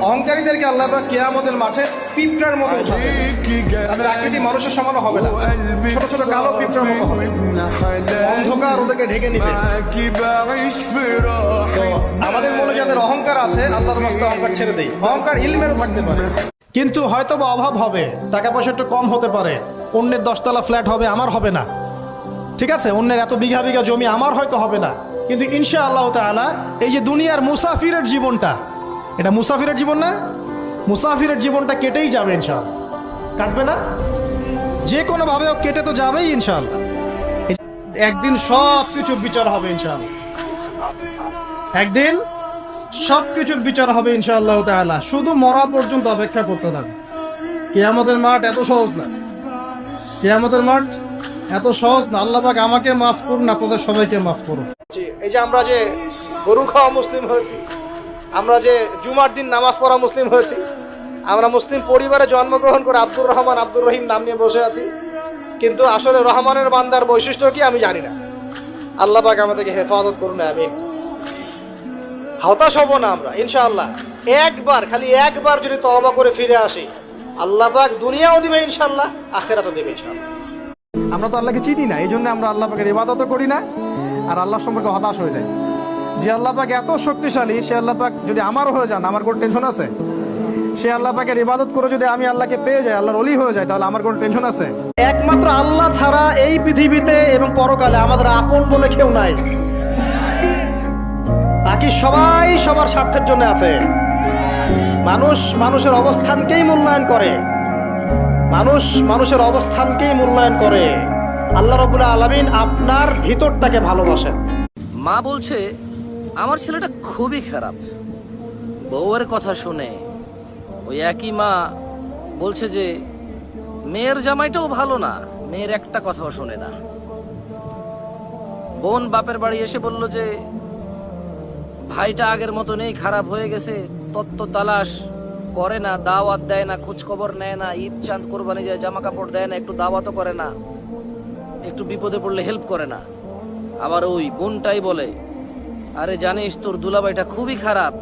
অহংকারীদেরকে আল্লাহ পাক কিয়ামতের মাঠে পিঁপড়ার মতো উঠাবে। তাদের আকৃতি মানুষের সমান হবে না, ছোট ছোট কালো পিঁপড়ার মতো হবে, অন্ধকার ওদেরকে ঢেকে নিবে। তো আমাদের মনে যাদের অহংকার আছে, আল্লাহর রাস্তায় অহংকার ছেড়ে দেই। অহংকার ইলমেরও থাকতে পারে, কিন্তু হয়তো বা অভাব হবে, টাকা পয়সা একটু কম হতে পারে, অন্যের 10তলা ফ্ল্যাট হবে, আমার হবে না, ঠিক আছে, অন্যের এত বিঘা বিঘা জমি আমার হয়তো হবে না, কিন্তু ইনশাআল্লাহ তাআলা এই যে দুনিয়ার মুসাফিরের জীবনটা, এটা মুসাফিরের জীবন না? মুসাফিরের জীবনটা কেটেই যাবে ইনশাআল্লাহ। কাটবে না? যে কোনো ভাবে কেটে তো যাবেই ইনশাআল্লাহ। একদিন সব কিছুর বিচার হবে ইনশাআল্লাহ, একদিন সব কিছুর বিচার হবে ইনশাআল্লাহ তাআলা। শুধু মরা পর্যন্ত অপেক্ষা করতে থাকবে। কিয়ামতের মাঠ এত সহজ না, কিয়ামতের মাঠ এত সহজ না। আল্লাহ পাক আমাকে মাফ করুন, আপনাদের সবাইকে মাফ করুন। এই যে আমরা যে গরু খাওয়া মুসলিম হয়েছি, আমরা যে জুমার দিন নামাজ পড়া মুসলিম হয়েছি, আমরা মুসলিম পরিবারে জন্মগ্রহণ করে আব্দুর রহমান আব্দুর রহিম নাম নিয়ে বসে আছি, কিন্তু আসলে রহমানের বান্দার বৈশিষ্ট্য কি আমি জানি না। আল্লাহ পাক আমাদেরকে হেফাজত করুন, আমিন। হতাশ হব না আমরা ইনশাআল্লাহ। একবার, খালি একবার যদি তওবা করে ফিরে আসি, আল্লাহ পাক দুনিয়াও দিবে ইনশাআল্লাহ, আখিরাতও দিবে ইনশাআল্লাহ। আমরা তো আল্লাহকে চিনি না, এই জন্য আমরা আল্লাহ পাকের ইবাদতও করি না, আর আল্লাহ সম্পর্কে হতাশ হয়ে যাই। যে আল্লাহ পাক এত শক্তিশালী, সে আল্লাহ পাক যদি আমারও হয়ে যান, আমার কোনো টেনশন আছে? সে আল্লাহ পাকের ইবাদত করে যদি আমি আল্লাহকে পেয়ে যাই, আল্লাহর ওলি হয়ে যাই, তাহলে আমার কোনো টেনশন আছে? একমাত্র আল্লাহ ছাড়া এই পৃথিবীতে এবং পরকালে আমাদের আপন বলে কেউ নাই। বাকি সবাই সবার স্বার্থের জন্য আছে। মানুষ মানুষের অবস্থানকেই মূল্যায়ন করে, মানুষ মানুষের অবস্থানকেই মূল্যায়ন করে। আল্লাহ রাব্বুল আলামিন আপনার ভিতরটাকে ভালোবাসেন। মা বলছে আমার ছেলেটা খুবই খারাপ, বউয়ের কথা শুনে। ওই একই মা বলছে যে মেয়ের জামাইটাও ভালো না, মেয়ের একটা কথাও শোনে না। বোন বাপের বাড়ি এসে বলল যে ভাইটা আগের মতো নেই, খারাপ হয়ে গেছে, তত্ত্ব তালাশ করে না, দাওয়াত দেয় না, খোঁজ খবর নেয় না, ঈদ চাঁদ কোরবানি যায় জামা কাপড় দেয় না, একটু দাওয়াতও করে না, একটু বিপদে পড়লে হেল্প করে না। আবার ওই বোনটাই বলে, আরে জানিস তোর দুলাভাইটা খুবই খারাপ,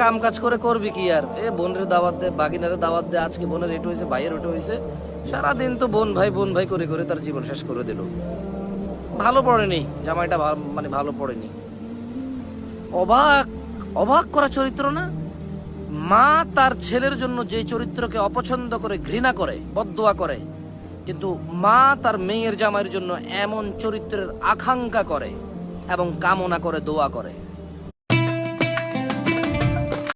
কাম কাজ করে করবি কি আর, বোনের দাওয়াত দে, বাগিনারে দাওয়াত দে, আজকে বোনের এটু হয়েছে, ভাইয়ের ওটা হয়েছে, সারাদিন তো বোন ভাই করে করে তার জীবন শেষ করে দিল। ভালো পড়েনি জামাইটা, মানে ভালো পড়েনি। অবাক অবাক করা চরিত্র না? মা তার ছেলের জন্য যে চরিত্রকে অপছন্দ করে, ঘৃণা করে, বদদোয়া করে, কিন্তু মা তার মেয়ের জামাইয়ের জন্য এমন চরিত্রের আকাঙ্ক্ষা করে এবং কামনা করে, দোয়া করে।